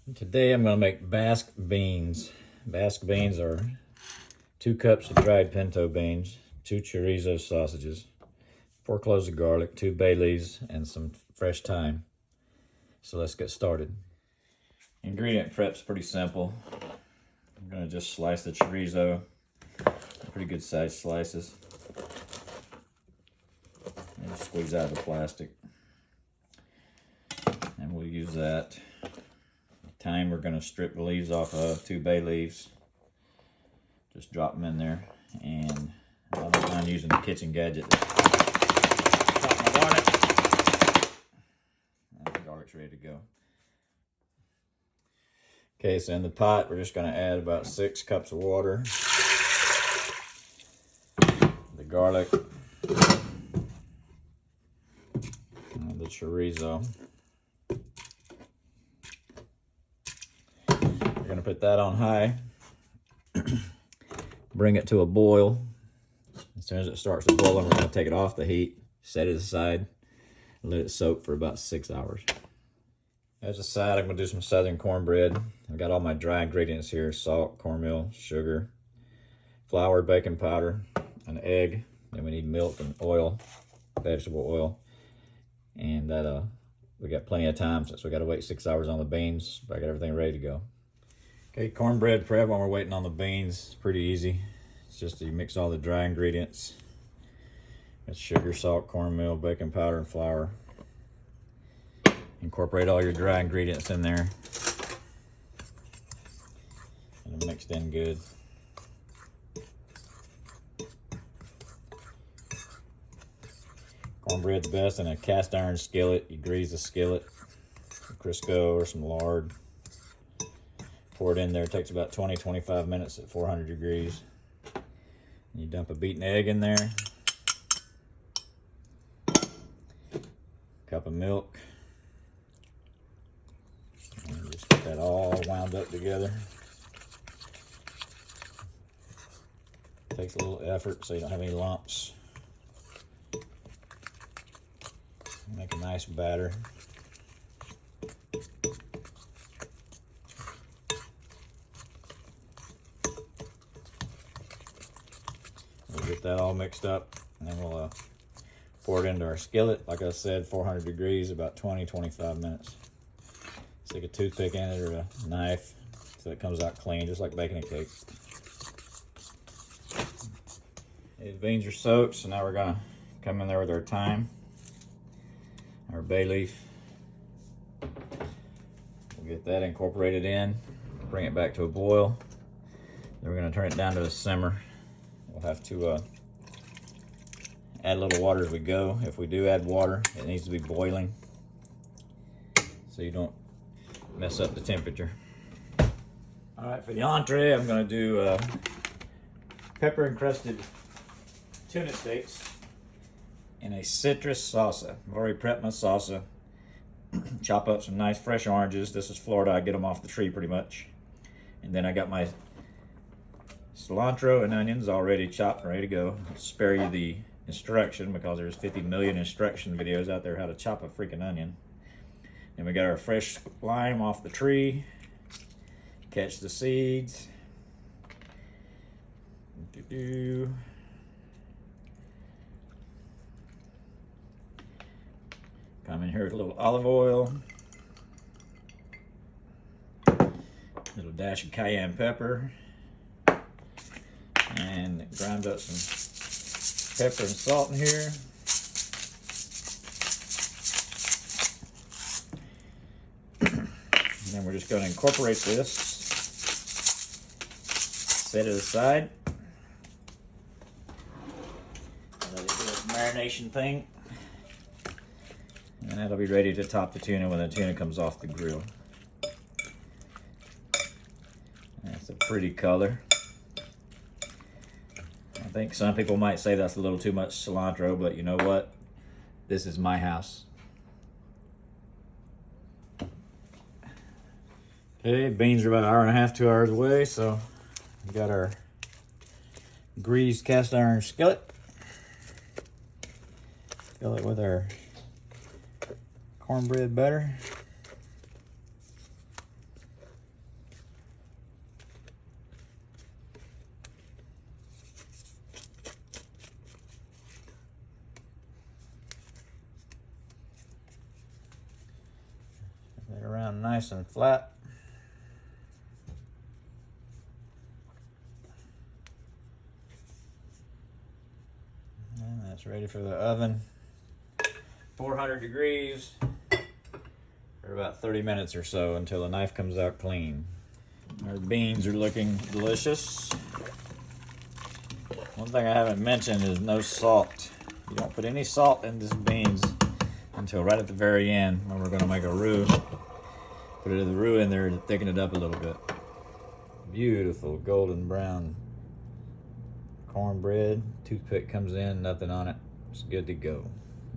Today I'm going to make Basque beans. Basque beans are 2 cups of dried pinto beans, 2 chorizo sausages, 4 cloves of garlic, 2 bay leaves, and some fresh thyme. So let's get started. Ingredient prep's pretty simple. I'm going to just slice the chorizo, pretty good sized slices, and squeeze out the plastic. And we'll use that. Thyme we're going to strip the leaves off of, 2 bay leaves. Just drop them in there, and I'm using the kitchen gadget to chop my garlic. And the garlic's ready to go. Okay, so in the pot we're just going to add about 6 cups of water, the garlic, and the chorizo. We're going to put that on high. Bring it to a boil. As soon as it starts to boil, we're going to take it off the heat, set it aside, and let it soak for about 6 hours. As a side, I'm going to do some southern cornbread. I've got all my dry ingredients here: salt, cornmeal, sugar, flour, baking powder, an egg. Then we need milk and oil, vegetable oil. And that we got plenty of time since we got to wait 6 hours on the beans, but I got everything ready to go. Okay, cornbread prep while we're waiting on the beans. It's pretty easy. It's just you mix all the dry ingredients. It's sugar, salt, cornmeal, baking powder, and flour. Incorporate all your dry ingredients in there. And they're mixed in good. Cornbread's best in a cast iron skillet. You grease the skillet with Crisco or some lard. Pour it in there. It takes about 20-25 minutes at 400 degrees. You dump a beaten egg in there. Cup of milk. And just get that all wound up together. Takes a little effort so you don't have any lumps. Make a nice batter. We'll get that all mixed up, and then we'll pour it into our skillet. Like I said, 400 degrees, about 20-25 minutes. Stick a toothpick in it or a knife so it comes out clean, just like baking a cake. These beans are soaked, so now we're gonna come in there with our thyme, our bay leaf. We'll get that incorporated in, bring it back to a boil. Then we're gonna turn it down to a simmer. We'll have to add a little water as we go. If we do add water, it needs to be boiling so you don't mess up the temperature. All right, for the entree, I'm gonna do pepper encrusted tuna steaks in a citrus salsa. I've already prepped my salsa. Chop up some nice fresh oranges. This is Florida, I get them off the tree pretty much. And then I got my cilantro and onions already chopped and ready to go. I'll spare you the instruction because there's 50 million instruction videos out there how to chop a freaking onion. Then we got our fresh lime off the tree. Catch the seeds. Come in here with a little olive oil. A little dash of cayenne pepper. And grind up some pepper and salt in here. And then we're just going to incorporate this. Set it aside. Let it do its marination thing. And that'll be ready to top the tuna when the tuna comes off the grill. That's a pretty color. I think some people might say that's a little too much cilantro, but you know what? This is my house. Okay, beans are about an hour and a half, 2 hours away, so we got our greased cast iron skillet. Fill it with our cornbread butter. nice and flat. And that's ready for the oven. 400 degrees for about 30 minutes or so until the knife comes out clean. Our beans are looking delicious. One thing I haven't mentioned is no salt. You don't put any salt in these beans until right at the very end when we're going to make a roux. Put the roux in there to thicken it up a little bit. Beautiful golden brown cornbread. Toothpick comes in, nothing on it. It's good to go.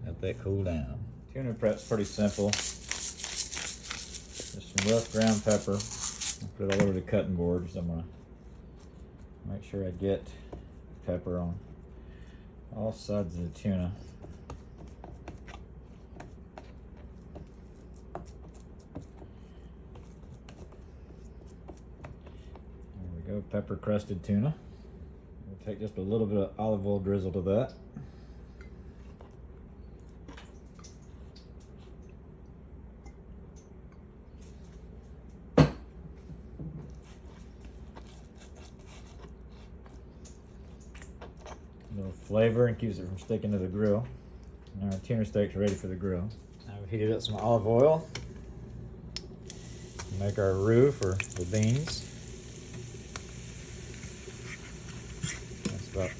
Let that cool down. Tuna prep's pretty simple. Just some rough ground pepper. I'll put it all over the cutting board, so I'm gonna make sure I get pepper on all sides of the tuna. There we go, pepper crusted tuna. We'll take just a little bit of olive oil drizzle to that. A little flavor and keeps it from sticking to the grill. Now our tuna steak's ready for the grill. Now we've heated up some olive oil. Make our roux for the beans. That's about a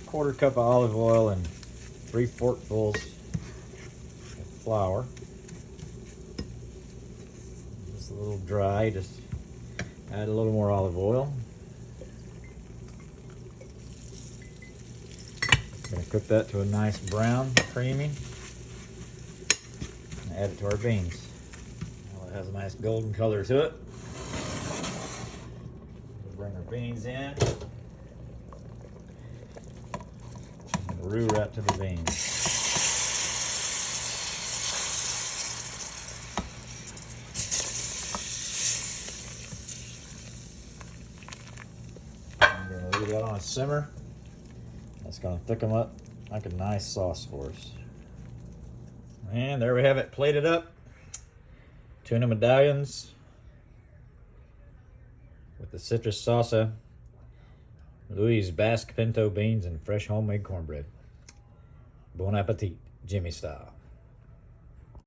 quarter cup of olive oil and 3 forkfuls of flour. Just a little dry, just add a little more olive oil. Gonna cook that to a nice brown, creamy, and add it to our beans. Now it has a nice golden color to it. We'll bring our beans in. And roux right to the beans. I'm gonna leave that on a simmer. It's gonna thicken them up like a nice sauce for us. And there we have it, plated up. Tuna medallions with the citrus salsa, Louis Basque pinto beans, and fresh homemade cornbread. Bon appetit, Jimmy style.